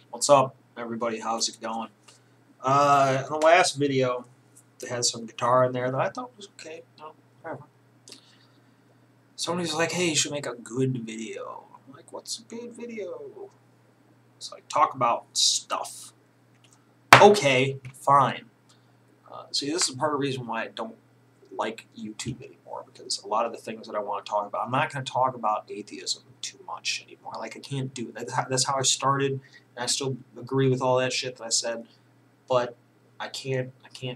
What's up, everybody? How's it going? In the last video, they had some guitar in there that I thought was okay. No, whatever. Somebody's like, "Hey, you should make a good video." I'm like, "What's a good video?" It's like, talk about stuff. Okay, fine. See, this is part of the reason why I don't like YouTube anymore, because a lot of the things that I want to talk about, I'm not going to talk about atheism too much anymore. Like, I can't do it. That's how I started, and I still agree with all that shit that I said, but I can't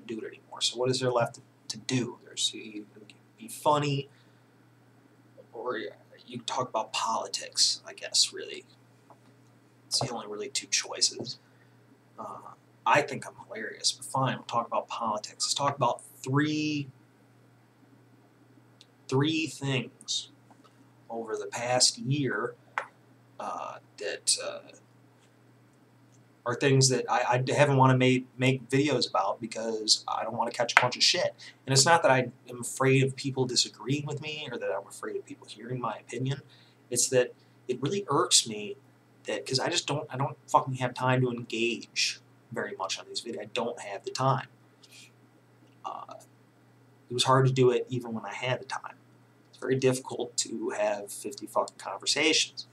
do it anymore. So what is there left to do? There's you can be funny, or you can talk about politics, I guess, really. It's the only really two choices. I think I'm hilarious, but fine, we'll talk about politics. Let's talk about three things over the past year that are things that I haven't want to make videos about because I don't want to catch a bunch of shit. And it's not that I am afraid of people disagreeing with me or that I'm afraid of people hearing my opinion. It's that it really irks me that because I don't fucking have time to engage very much on these videos. I don't have the time. It was hard to do it even when I had the time. It's very difficult to have 50 fucking conversations.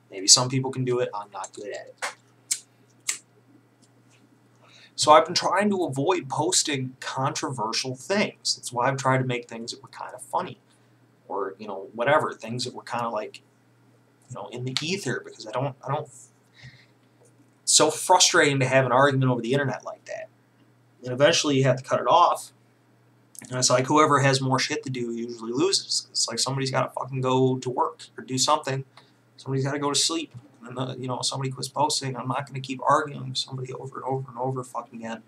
Maybe some people can do it. I'm not good at it. So I've been trying to avoid posting controversial things. That's why I've tried to make things that were kind of funny, or whatever, things that were kind of like in the ether, because I don't. It's so frustrating to have an argument over the internet like that, and eventually you have to cut it off. And it's like whoever has more shit to do usually loses. It's like somebody's got to fucking go to work or do something. Somebody's got to go to sleep. And somebody quits posting. I'm not going to keep arguing with somebody over and over and over fucking again.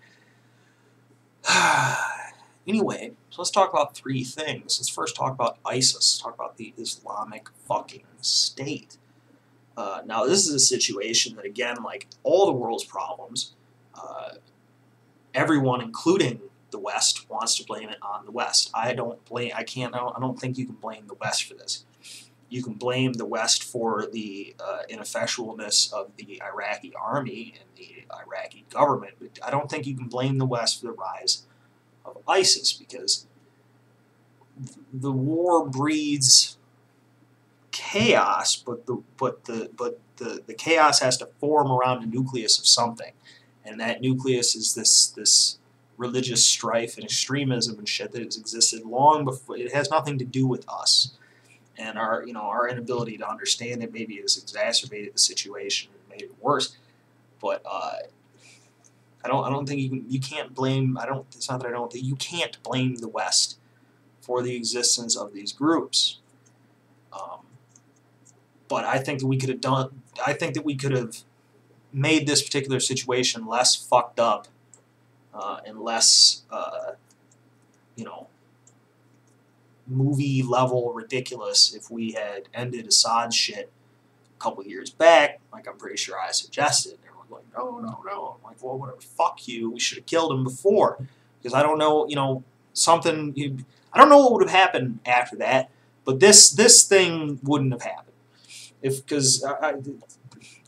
Anyway, so let's talk about three things. Let's first talk about ISIS. Let's talk about the Islamic fucking State. Now, this is a situation that, again, like all the world's problems, everyone, including the West, wants to blame it on the West. I don't think you can blame the West for this. You can blame the West for the ineffectualness of the Iraqi army and the Iraqi government, but I don't think you can blame the West for the rise of ISIS, because the war breeds chaos, but the chaos has to form around a nucleus of something, and that nucleus is this religious strife and extremism and shit that has existed long before. It has nothing to do with us. And our inability to understand it maybe has exacerbated the situation and made it worse. But I don't think you can't blame. It's not that I don't think you can't blame the West for the existence of these groups. But I think that we could have done. I think that we could have made this particular situation less fucked up and less movie level ridiculous if we had ended Assad's shit a couple years back, like I'm pretty sure I suggested. And everyone's like, no. I'm like, well, whatever, fuck you. We should have killed him before, because I don't know, I don't know what would have happened after that, but this thing wouldn't have happened because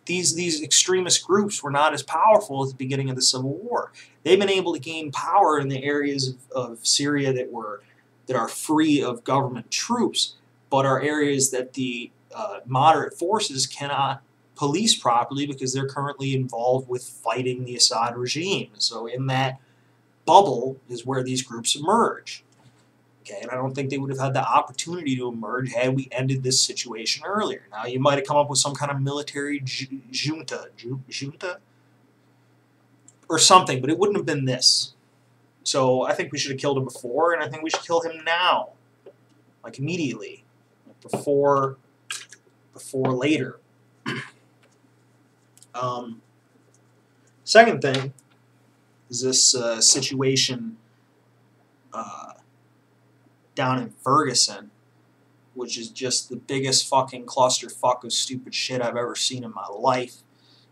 these extremist groups were not as powerful at the beginning of the Civil War. They've been able to gain power in the areas of Syria that are free of government troops, but are areas that the moderate forces cannot police properly because they're currently involved with fighting the Assad regime. So in that bubble is where these groups emerge. Okay, and I don't think they would have had the opportunity to emerge had we ended this situation earlier. Now, you might have come up with some kind of military junta or something, but it wouldn't have been this. So I think we should have killed him before, and I think we should kill him now, like immediately, before later. Second thing is this situation down in Ferguson, which is just the biggest fucking clusterfuck of stupid shit I've ever seen in my life.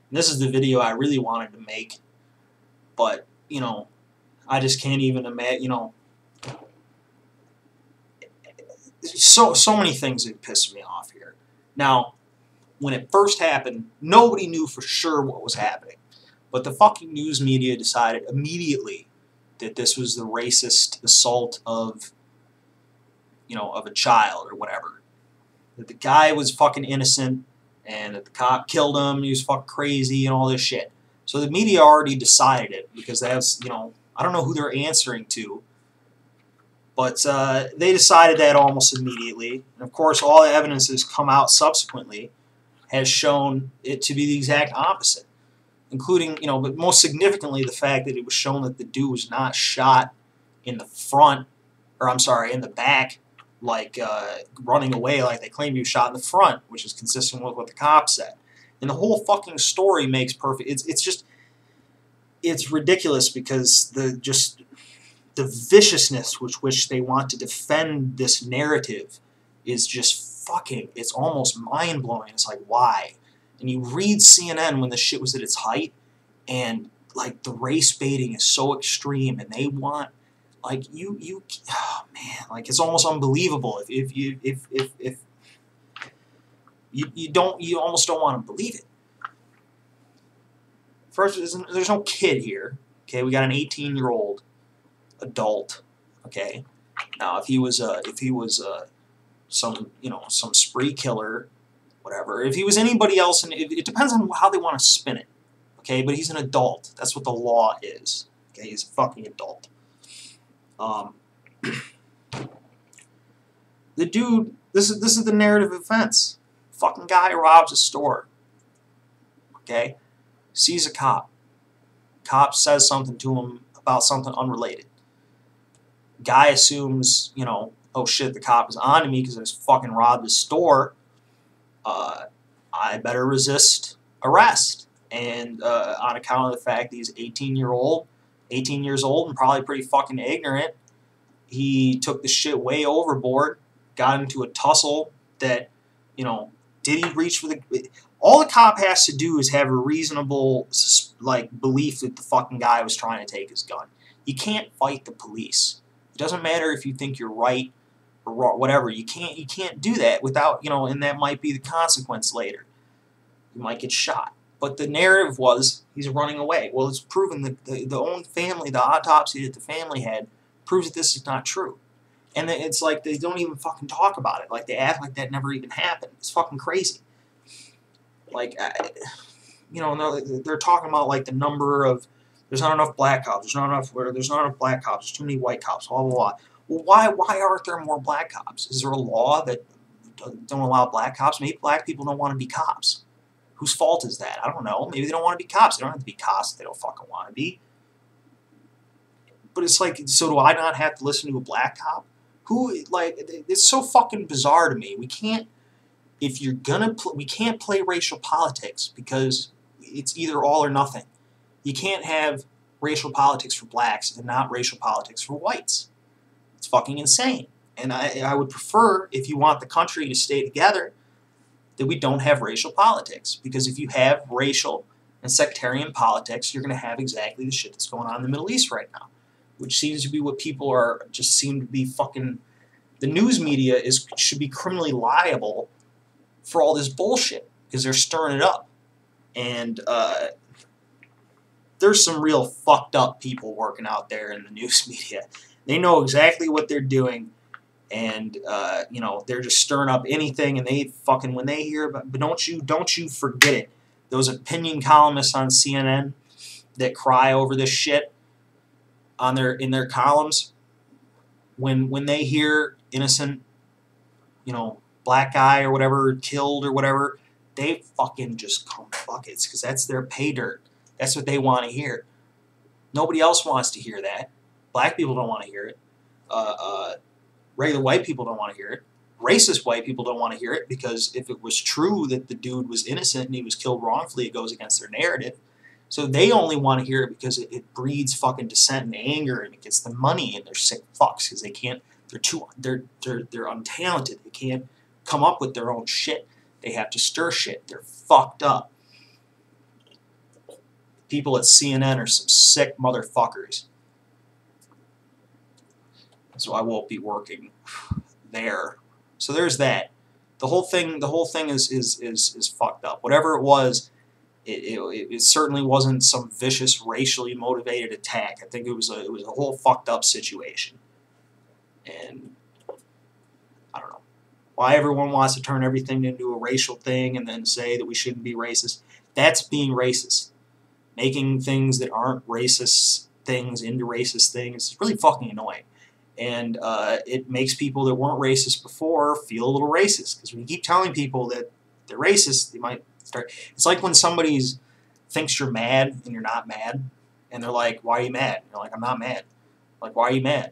And this is the video I really wanted to make, but I just can't even imagine, so many things that piss me off here. Now, when it first happened, nobody knew for sure what was happening. But the fucking news media decided immediately that this was the racist assault of, of a child or whatever. That the guy was fucking innocent and that the cop killed him, he was fucking crazy and all this shit. So the media already decided it because that's, I don't know who they're answering to, but they decided that almost immediately. And of course, all the evidence that's come out subsequently has shown it to be the exact opposite, including, but most significantly, the fact that it was shown that the dude was not shot in the front, or I'm sorry, in the back, like running away like they claimed he was shot in the front, which is consistent with what the cops said. And the whole fucking story makes perfect. It's ridiculous because the viciousness with which they want to defend this narrative is just fucking, it's almost mind-blowing. It's like, why? And you read CNN when the shit was at its height, and like the race baiting is so extreme, and they want, like, oh man, like it's almost unbelievable. If you almost don't want to believe it. First, there's no kid here. Okay, we got an 18-year-old adult. Okay, now if he was some spree killer, whatever. If he was anybody else, and it depends on how they want to spin it. Okay, but he's an adult. That's what the law is. Okay, he's a fucking adult. The dude, this is the narrative offense. Fucking guy robs a store. Okay, sees a cop. Cop says something to him about something unrelated. Guy assumes, oh shit, the cop is on to me because I just fucking robbed his store. I better resist arrest. And on account of the fact that he's 18 years old and probably pretty fucking ignorant, he took the shit way overboard, got into a tussle that, did he reach for the... All the cop has to do is have a reasonable, belief that the fucking guy was trying to take his gun. You can't fight the police. It doesn't matter if you think you're right or wrong, whatever. You can't do that without, and that might be the consequence later. You might get shot. But the narrative was he's running away. Well, it's proven that the own family, the autopsy that the family had, proves that this is not true. And it's like they don't even fucking talk about it. Like they act like that never even happened. It's fucking crazy. Like, they're talking about like the number of, there's not enough black cops, there's not enough black cops, there's too many white cops, blah, blah, blah. Well, why aren't there more black cops? Is there a law that don't allow black cops? Maybe black people don't want to be cops. Whose fault is that? I don't know. Maybe they don't want to be cops. They don't have to be cops if they don't fucking want to be. But it's like, so do I not have to listen to a black cop? It's so fucking bizarre to me. We can't, if you're gonna, we can't play racial politics because it's either all or nothing. You can't have racial politics for blacks and not racial politics for whites. It's fucking insane. And I would prefer, if you want the country to stay together, that we don't have racial politics. Because if you have racial and sectarian politics, you're going to have exactly the shit that's going on in the Middle East right now. Which seems to be what people seem to be fucking... The news media should be criminally liable for all this bullshit. Because they're stirring it up. And there's some real fucked up people working out there in the news media. They know exactly what they're doing. And they're just stirring up anything, and they fucking, when they hear about, but don't you forget it. Those opinion columnists on CNN that cry over this shit in their columns, when they hear innocent, black guy or whatever killed or whatever, they fucking just come buckets because that's their pay dirt. That's what they want to hear. Nobody else wants to hear that. Black people don't want to hear it. Regular white people don't want to hear it. Racist white people don't want to hear it because if it was true that the dude was innocent and he was killed wrongfully, it goes against their narrative. So they only want to hear it because it breeds fucking dissent and anger, and it gets the money, and they're sick fucks because they can't. They're untalented. They can't come up with their own shit. They have to stir shit. They're fucked up. People at CNN are some sick motherfuckers. So I won't be working there. So there's that. The whole thing is fucked up. Whatever it was, it certainly wasn't some vicious racially motivated attack. I think it was a whole fucked up situation. And I don't know why everyone wants to turn everything into a racial thing and then say that we shouldn't be racist. That's being racist. Making things that aren't racist things into racist things is really fucking annoying. And it makes people that weren't racist before feel a little racist. Because when you keep telling people that they're racist, they might start... It's like when somebody thinks you're mad and you're not mad. And they're like, why are you mad? And you're like, I'm not mad. Like, why are you mad?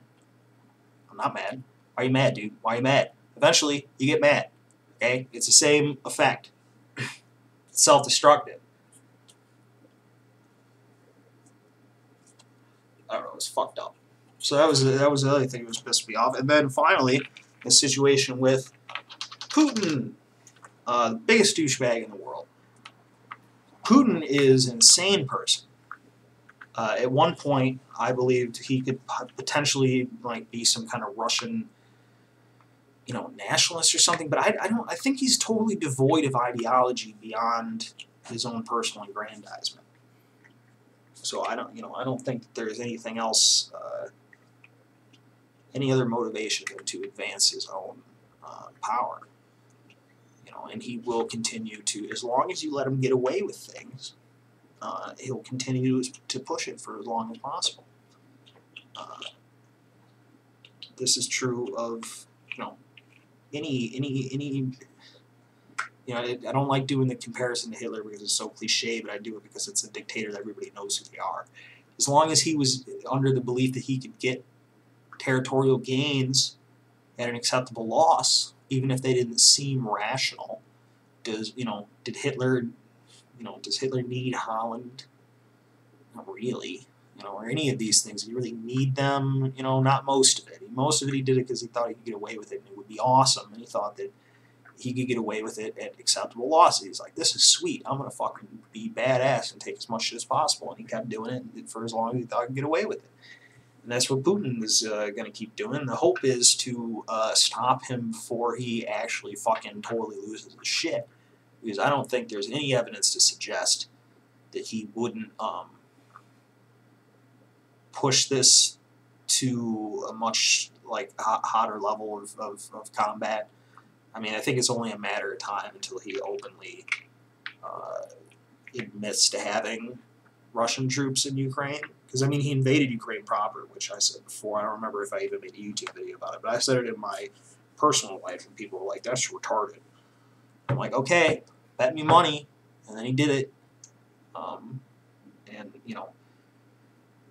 I'm not mad. Why are you mad, dude? Why are you mad? Eventually, you get mad. Okay? It's the same effect. It's self-destructive. I don't know, it was fucked up. So that was the other thing that was pissed me off. And then finally, the situation with Putin, the biggest douchebag in the world. Putin is an insane person. At one point, I believed he could potentially like be some kind of Russian, nationalist or something. But I think he's totally devoid of ideology beyond his own personal aggrandizement. So I don't think that there's anything else, any other motivation than to advance his own power. And he will continue to, as long as you let him get away with things, he'll continue to push it for as long as possible. This is true of any. I don't like doing the comparison to Hitler because it's so cliche, but I do it because it's a dictator that everybody knows who they are. As long as he was under the belief that he could get territorial gains at an acceptable loss, even if they didn't seem rational, does Hitler need Holland? Not really. Or any of these things. Did he really need them? Not most of it. Most of it he did it because he thought he could get away with it and it would be awesome, and he thought that he could get away with it at acceptable losses. He's like, this is sweet. I'm going to fucking be badass and take as much shit as possible. And he kept doing it for as long as he thought he could get away with it. And that's what Putin is going to keep doing. The hope is to stop him before he actually fucking totally loses his shit. Because I don't think there's any evidence to suggest that he wouldn't push this to a much hotter level of combat. I mean, I think it's only a matter of time until he openly admits to having Russian troops in Ukraine. Because, I mean, he invaded Ukraine proper, which I said before. I don't remember if I even made a YouTube video about it, but I said it in my personal life, and people were like, that's retarded. I'm like, okay, bet me money. And then he did it. And,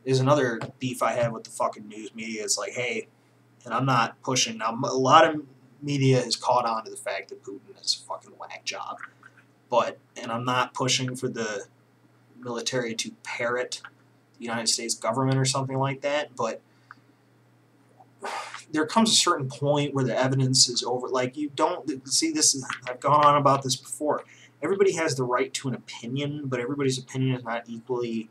there's another beef I have with the fucking news media. It's like, hey, and I'm not pushing. Now, a lot of media has caught on to the fact that Putin is a fucking whack job. And I'm not pushing for the military to parrot the United States government or something like that, but there comes a certain point where the evidence is over. Like, you don't see this. I've gone on about this before. Everybody has the right to an opinion, but everybody's opinion is not equally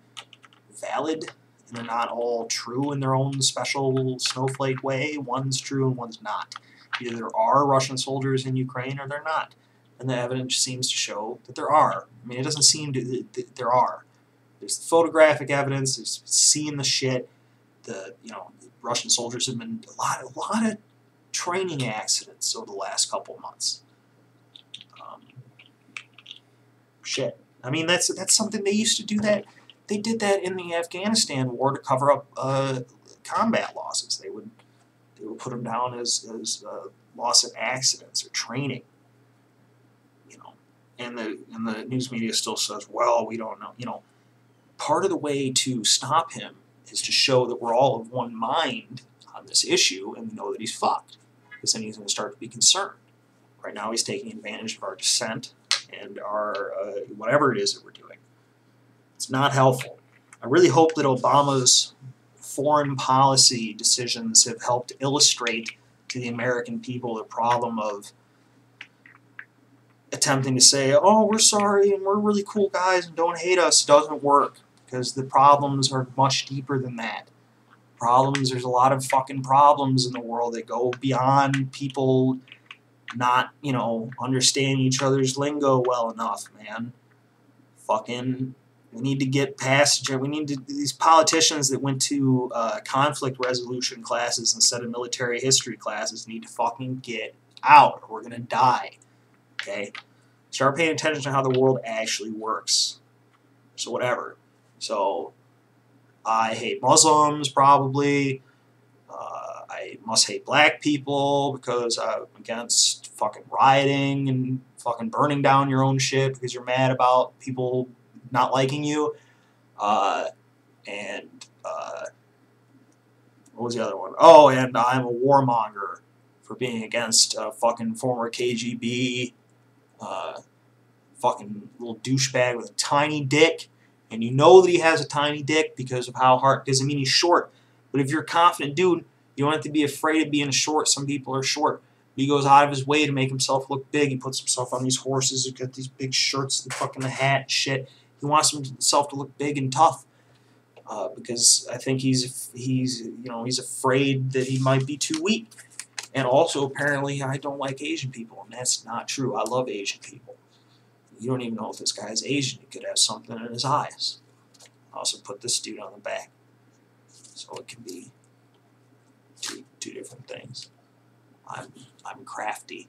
valid, and they're not all true in their own special snowflake way. One's true and one's not. Either there are Russian soldiers in Ukraine or they're not. And the evidence seems to show that there are. I mean, it doesn't seem to that there are. There's the photographic evidence. There's seeing the shit. The Russian soldiers have been a lot of training accidents over the last couple of months. Shit. I mean, that's something they used to do. That they did that in the Afghanistan war to cover up combat losses. They would put them down as loss of accidents or training. And the news media still says, well, we don't know. Part of the way to stop him is to show that we're all of one mind on this issue and know that he's fucked. Because then he's going to start to be concerned. Right now he's taking advantage of our dissent and our whatever it is that we're doing. It's not helpful. I really hope that Obama's foreign policy decisions have helped illustrate to the American people the problem of attempting to say, oh, we're sorry and we're really cool guys and don't hate us. It doesn't work, because the problems are much deeper than that. There's a lot of fucking problems in the world that go beyond people, not, you know, understand each other's lingo well enough, man. Fucking, we need to get past, we need to, these politicians that went to conflict resolution classes instead of military history classes need to fucking get out, or we're gonna die, okay? Start paying attention to how the world actually works. So whatever. So, I hate Muslims, probably. I must hate black people because I'm against fucking rioting and fucking burning down your own shit because you're mad about people not liking you. And what was the other one? Oh, and I'm a warmonger for being against fucking former KGB, fucking little douchebag with a tiny dick. And you know that he has a tiny dick because of how hard, doesn't mean he's short. But if you're a confident dude, you don't have to be afraid of being short. Some people are short. He goes out of his way to make himself look big. He puts himself on these horses. He's got these big shirts, the fucking hat and shit. He wants himself to look big and tough because I think he's afraid that he might be too weak. And also, apparently, I don't like Asian people, and that's not true. I love Asian people. You don't even know if this guy's Asian. He could have something in his eyes. I also put this dude on the back, so it can be two different things. I'm crafty.